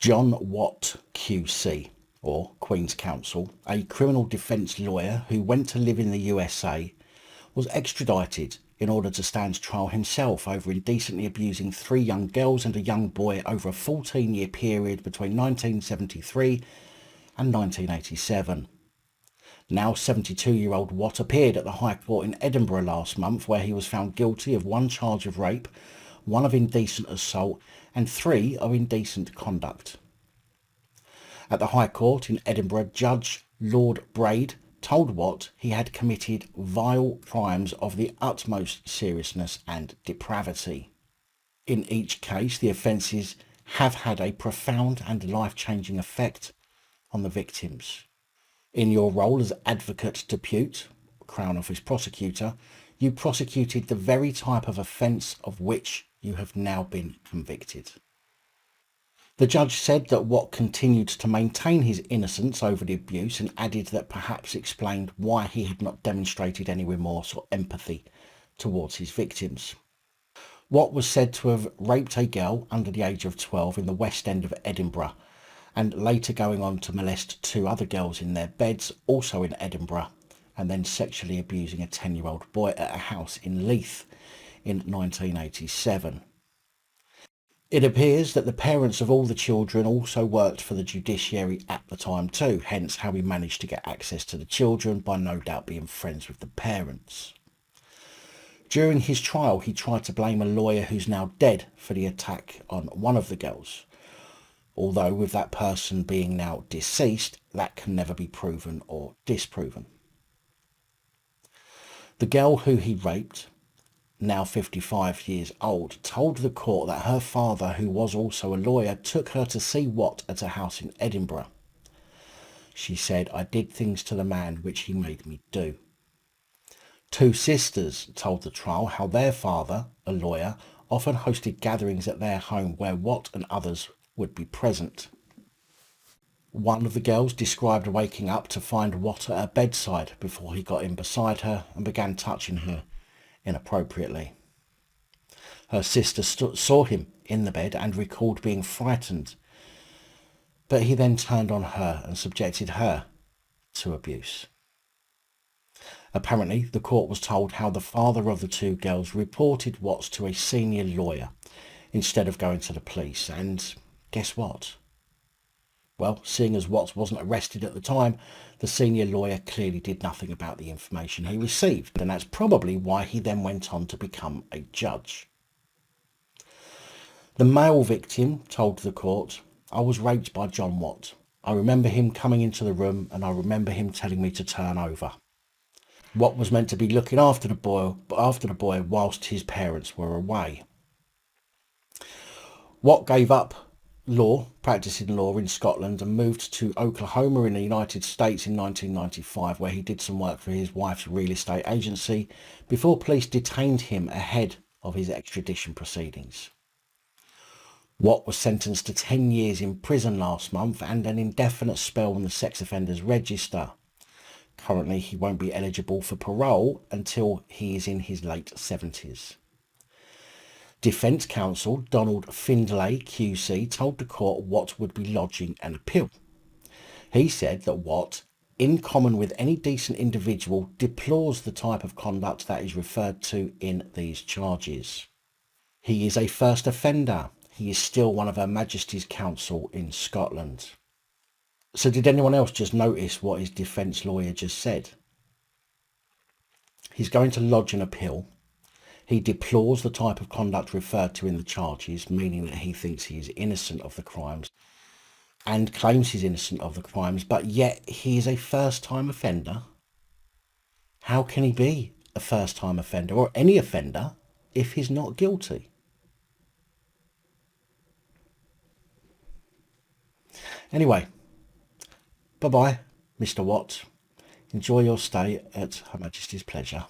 John Watt QC, or Queen's Counsel, a criminal defence lawyer who went to live in the USA, was extradited in order to stand trial himself over indecently abusing 3 young girls and a young boy over a 14-year period between 1973 and 1987. Now 72-year-old Watt appeared at the High Court in Edinburgh last month, where he was found guilty of 1 charge of rape, 1 of indecent assault and 3 of indecent conduct. At the High Court in Edinburgh, Judge Lord Braid told Watt he had committed vile crimes of the utmost seriousness and depravity. In each case, the offences have had a profound and life-changing effect on the victims. In your role as advocate depute, Crown Office prosecutor, you prosecuted the very type of offence of which you have now been convicted. The judge said that Watt continued to maintain his innocence over the abuse and added that perhaps explained why he had not demonstrated any remorse or empathy towards his victims. Watt was said to have raped a girl under the age of 12 in the West End of Edinburgh, and later going on to molest 2 other girls in their beds, also in Edinburgh, and then sexually abusing a 10-year-old boy at a house in Leith in 1987. It appears that the parents of all the children also worked for the judiciary at the time too, hence how he managed to get access to the children by no doubt being friends with the parents. During his trial, he tried to blame a lawyer who's now dead for the attack on one of the girls, although with that person being now deceased, that can never be proven or disproven. The girl who he raped, now 55 years old, told the court that her father, who was also a lawyer, took her to see Watt at a house in Edinburgh. She said, "I did things to the man which he made me do." 2 sisters told the trial how their father, a lawyer, often hosted gatherings at their home where Watt and others would be present. One of the girls described waking up to find Watt at her bedside before he got in beside her and began touching her inappropriately. Her sister saw him in the bed and recalled being frightened, but he then turned on her and subjected her to abuse. Apparently, the court was told how the father of the 2 girls reported Watts to a senior lawyer instead of going to the police, and guess what? Well, seeing as Watts wasn't arrested at the time, the senior lawyer clearly did nothing about the information he received, and that's probably why he then went on to become a judge. The male victim told the court, "I was raped by John Watt. I remember him coming into the room and I remember him telling me to turn over." Watt was meant to be looking after the boy whilst his parents were away. Watt gave up practicing law in Scotland and moved to Oklahoma in the United States in 1995, where he did some work for his wife's real estate agency before police detained him ahead of his extradition proceedings. Watt was sentenced to 10 years in prison last month and an indefinite spell on the sex offenders register. Currently, he won't be eligible for parole until he is in his late 70s. Defence counsel Donald Findlay QC told the court Watt would be lodging an appeal. He said that Watt, in common with any decent individual, deplores the type of conduct that is referred to in these charges. He is a first offender. He is still one of Her Majesty's Counsel in Scotland. So did anyone else just notice what his defence lawyer just said? He's going to lodge an appeal. He deplores the type of conduct referred to in the charges, meaning that he thinks he is innocent of the crimes and claims he's innocent of the crimes, but yet he is a first-time offender. How can he be a first-time offender or any offender if he's not guilty? Anyway, bye-bye, Mr. Watt. Enjoy your stay at Her Majesty's pleasure.